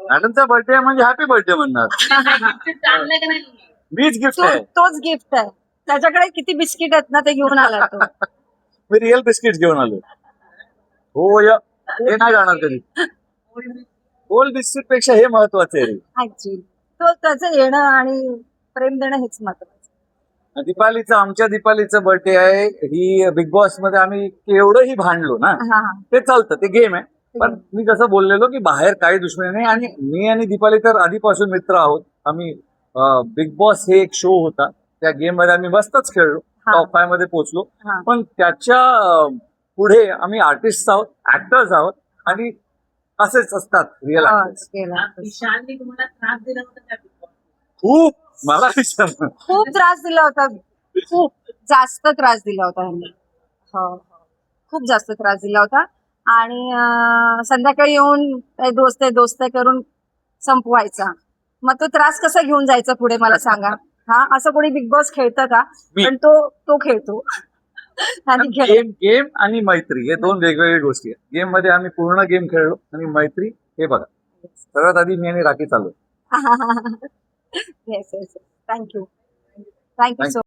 मॅडमचा birthday म्हणजे happy birthday म्हणणार. मीच गिफ्ट आहे. तोच गिफ्ट आहे. त्याच्याकडे किती बिस्किट आहेत ना ते घेऊन आला तो. मी रिअल बिस्किट घेऊन आलो. हो या हे नाही जाणार कधी. गोल्ड बिस्किट पेक्षा हे महत्वाचं आहे. ऍक्च्युली तो त्याचं येणं आणि प्रेम देणं हेच महत्वाचं. दीपालीचं आमच्या दीपालीचं बर्थडे आहे. ही बिग बॉस मध्ये आम्ही केवढंही भांडलो ना हा ते चालतं, ते गेम आहे. पण मी कसं बोललेलो की बाहेर काही दुश्मनी नाही, आणि मी आणि दीपाली तर आधीपासून मित्र आहोत. आम्ही बिग बॉस हे एक शो होता, त्या गेम मध्ये आम्ही मस्तच खेळलो, टॉप 5 मध्ये पोहोचलो. हा. पण त्याच्या पुढे आम्ही आर्टिस्ट आहोत, ऍक्टर्स आहोत, आणि असेच असतात रिअल ऍक्टर्स. विशालने तुम्हाला त्रास दिला होता का? खूप मला विचार खूप त्रास दिला होता. खूप जास्त त्रास दिला होता ह्यांनी. हो खूप जास्त त्रास दिला होता. आणि संध्याकाळी येऊन दोस्त करून संपवायचा. मग तो त्रास कसा घेऊन जायचा पुढे मला सांगा. हा असं कोणी बिग बॉस खेळतं का? पण तो खेळतो. गेम आणि मैत्री हे दोन वेगवेगळ्या गोष्टी आहेत. गेम मध्ये आम्ही पूर्ण गेम खेळलो, आणि मैत्री हे बघा सर्वात आधी मी आणि राखी चालू. Yes yes thank you so